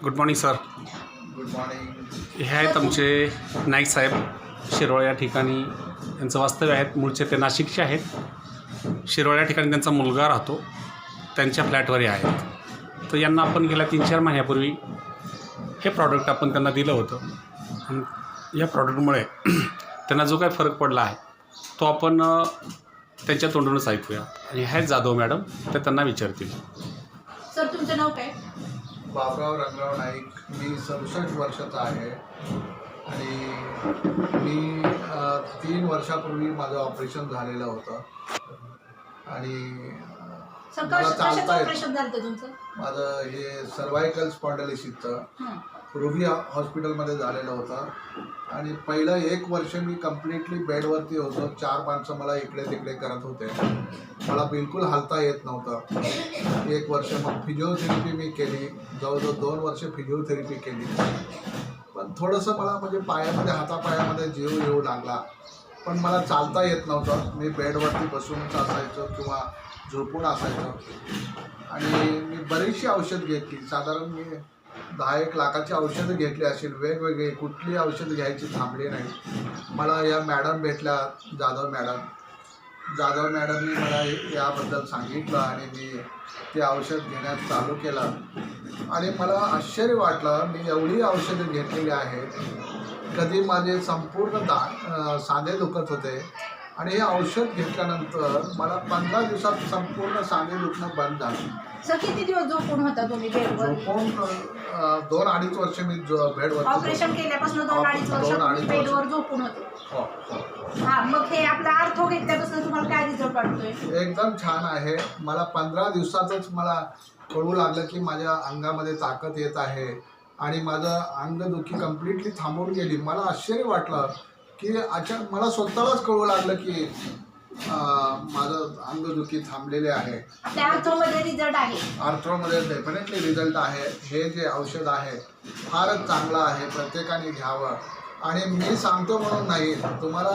Good morning sir. Good morning. हे आहेत आमचे नाईक साहेब शिरोळ या ठिकाणी यांचं वास्तव्य आहेत. मूळचे ते नाशिकचे आहेत. शिरोळ या ठिकाणी त्यांचा मुलगा राहतो. त्यांच्या फ्लॅटवर हे आहेत. तर यांना आपण गेल्या 3-4 महिन्यापूर्वी हे प्रॉडक्ट आपण त्यांना दिलं होतं आणि या प्रॉडक्टमुळे त्यांना जो काही फरक पडला आहे तो आपण त्यांच्या तोंडूनच ऐकूया. आणि हे जाधव मॅडम ते त्यांना विचारतील. सर तुमचं नाव काय? बाबुराव रंगराव नाईक. मी 67 वर्षाचा आहे आणि मी 3 वर्षापूर्वी माझं ऑपरेशन झालेलं होतं आणि सर मला कशाचं चालता येत. ऑपरेशन झालं होतं तुमचं? माझं हे सर्वायकल स्पॉन्डिलोसिसचं रुबी हॉस्पिटलमध्ये झालेलं होतं आणि पहिलं 1 वर्ष मी कम्प्लिटली बेडवरती होतो. 4 माणसं मला इकडे तिकडे करत होते. मला बिलकुल हालता येत नव्हतं. 1 वर्ष मग फिजिओथेरपी मी केली. जवळजवळ 2 वर्ष फिजिओथेरपी केली. पण थोडंसं मला म्हणजे पायामध्ये हातापायामध्ये जीव येऊ लागला. पण मला चालता येत नव्हतं. मी बेडवरती बसूनच असायचो किंवा झोपून असायचो आणि मी बरीचशी औषध घेतली. साधारण मी 10-1 लाखाची औषधं घेतली असेल वेगवेगळे. कुठली औषधं घ्यायची थांबली नाही. मला या मॅडम भेटल्या, जाधव मॅडमनी मला याबद्दल सांगितलं आणि मी ते औषध घेण्यास चालू केलं आणि मला आश्चर्य वाटलं. मी एवढी औषधं घेतलेली आहेत. कधी माझे संपूर्ण सांधे दुखत होते आणि हे औषध घेतल्यानंतर मला 15 दिवसात संपूर्ण सांधे दुखणं बंद झालं. सर किती दिवस झोपून होता तुम्ही बेडवर? झोपून 2-2.5 वर्ष मी बेडवर. ऑपरेशन केल्यापासून 2-2.5 वर्ष बेडवर झोपून होते. हो. हा, मग हे आपला आर्थो घेतल्यापासून तुम्हाला काय रिझल्ट वाटतोय? एकदम छान आहे. मला 15 दिवसातच मला कळू लागलं की माझ्या अंगामध्ये ताकद येत आहे आणि माझं अंगदुखी कम्प्लिटली थांबून गेली. मला आश्चर्य वाटलं की मला स्वतःलाच कळू लागलं की माझं अंगदुखी थांबलेले आहे. त्या आर्थोमध्ये रिझल्ट आहे. आर्थ्रोमध्ये डेफिनेटली रिझल्ट आहे. हे जे औषध आहे फारच चांगलं आहे. प्रत्येकाने घ्यावं आणि मी सांगतो म्हणून नाही, तुम्हाला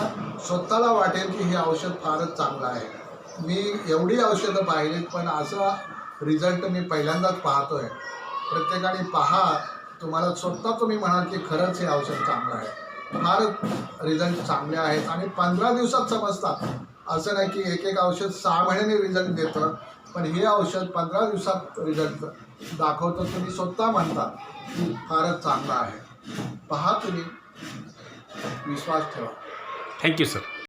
स्वतःला वाटेल की हे औषध फारच चांगलं आहे. मी एवढी औषधं पाहिलीत पण असा रिझल्ट मी पहिल्यांदाच पाहतोय. प्रत्येकाने पहा. तुम्हाला स्वतः तुम्ही म्हणाल की खरंच हे औषध चांगलं आहे. फारच रिझल्ट चांगले आहेत आणि 15 दिवसात समजतात. असं नाही की एक औषध 6 महिन्याने रिझल्ट देतं, पण हे औषध 15 दिवसात रिझल्ट दाखवतं. तुम्ही स्वतः म्हणता की फारच चांगलं आहे. पहा, तुम्ही विश्वास ठेवा. Thank you sir.